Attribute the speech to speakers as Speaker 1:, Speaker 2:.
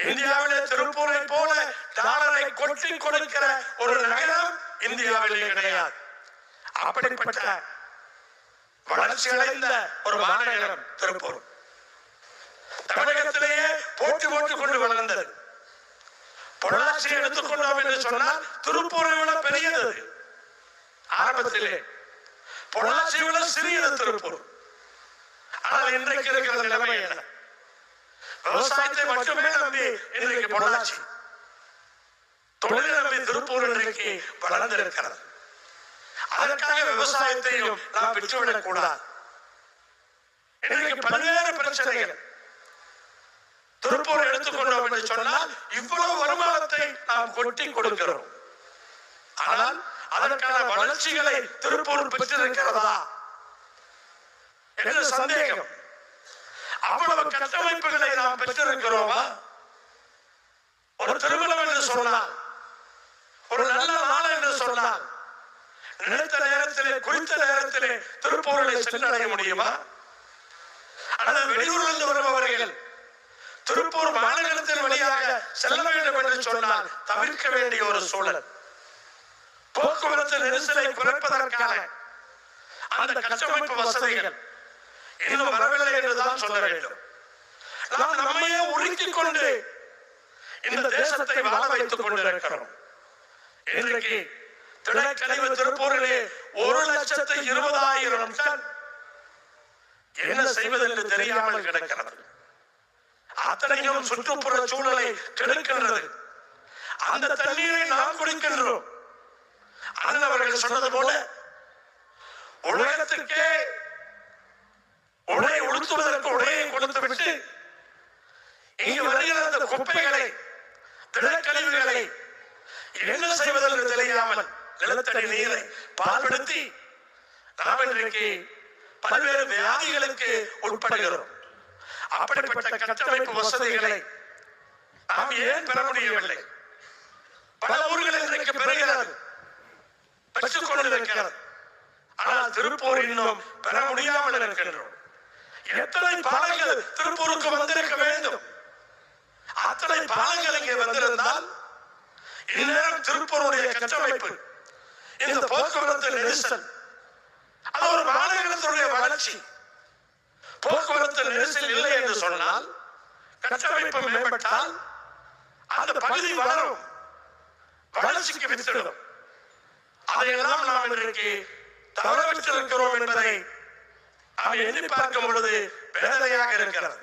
Speaker 1: இந்தியாவிலே திருப்பூரை போல டாலரை கொட்டி கொடுக்கிற ஒரு நகரம் இந்தியாவிலே கிடையாது. அப்படிப்பட்ட வளர்ச்சி அடைந்த ஒரு மாநகரம் திருப்பூர். தமிழகத்திலேயே போட்டி போட்டுக் கொண்டு வளர்ந்தது. பொள்ளாச்சி எடுத்துக்கொண்டோம் என்று சொன்னால் திருப்பூரை விட பெரியது. ஆரம்பத்திலே பொள்ளாச்சி விட சிறியது திருப்பூர். ஆனால் இன்றைக்கு இருக்கிற நிலைமை என்ன? விவசாயத்தை மட்டுமே நம்பி இன்றைக்கு பொள்ளாச்சி, தொழில் நம்பி திருப்பூர் இன்றைக்கு வளர்ந்திருக்கிறது. அதற்காக விவசாயத்தையும் நாம் விட்டுவிடக் கூடாது. இன்றைக்கு பல்வேறு பிரச்சனைகள். திருப்பூர் எடுத்துக்கொண்டோம் என்று சொன்னால் இவ்வளவு வருமானத்தை நாம் கொட்டி கொடுக்கிறோம். ஆனால் அதற்கான வளர்ச்சிகளை திருப்பூர் பெற்றிருக்கிறதா என்று சந்தேகம். அவ்வளவு கட்டமைப்புகளை நாம் பெற்றிருக்கிறோமா? ஒரு திருமணம் என்று சொன்னால், ஒரு நல்ல நாள் என்று சொன்னால், நினைத்த நேரத்திலே குறித்த நேரத்திலே திருப்பூரை சென்றடைய முடியுமா? அல்லது வெளியூரிலிருந்து வருபவர்கள் திருப்பூர் மாநகரத்தின் வழியாக செல்ல வேண்டும் என்று சொன்னால் தவிர்க்க வேண்டிய ஒரு சூழல். போக்குவரத்து நெரிசலை குறைப்பதற்கான அந்த கட்டமைப்பு வசதிகள் இன்னும் வரவில்லை என்றுதான் சொல்ல வேண்டும். நாம் நம்மையே உருக்கிக் கொண்டு இந்த தேசத்தை வாழ வைத்துக் கொண்டிருக்கிறோம். இன்றைக்கு திடக்கழிவு திருப்பூரிலே 1,20,000 டன் என்ன செய்வது என்று தெரியாமல் கிடக்கிறது. அத்தனையும் சுற்றுப்புற சூழலை கெடுக்கின்றது. அந்த தண்ணீரை நாம் குடிக்கின்றோம். அவர்கள் சொன்னது போல உலகத்திற்கே உடை உடுத்துவதற்கு உடையை கொடுத்து விட்டு இங்கு வருகிற அந்த குப்பைகளை, திடக்கழிவுகளை என்ன செய்வதென்று தெரியாமல் நிலத்தடி நீரை பால்படுத்தி நாம் இன்றைக்கு பல்வேறு வியாதிகளுக்கு உட்படுகிறோம். அப்படிப்பட்ட கட்டமைப்பு வசதிகளை நாம் ஏன் பெற முடியவில்லை? பல ஊர்களில் இன்றைக்கு பெறுகிறது, பெற்றுக் கொண்டிருக்கிறது. ஆனால் திருப்பூர் இன்னும் பெற முடியாமல் இருக்கின்றோம். எத்தனை பாலங்கள் திருப்பூருக்கு வந்திருக்க வேண்டும்? அத்தனை பாலங்கள் இங்கே வந்திருந்தால் இந்நேரம் திருப்பூருடைய கட்டமைப்பு, இந்த போக்குவரத்து நெரிசல், அது ஒரு மாநகரத்தினுடைய வளர்ச்சி. போக்குவரத்து நெரிசல் இல்லை என்று சொன்னால், கட்டமைப்பு மேம்பட்டால் அந்த பகுதி வளரும், வளர்ச்சிக்கு வித்திடும். அதையெல்லாம் நாம் இன்றைக்கு தவறவிட்டிருக்கிறோம் என்பதை நாம் எண்ணி பார்க்கும் பொழுது வேதனையாக இருக்கிறது.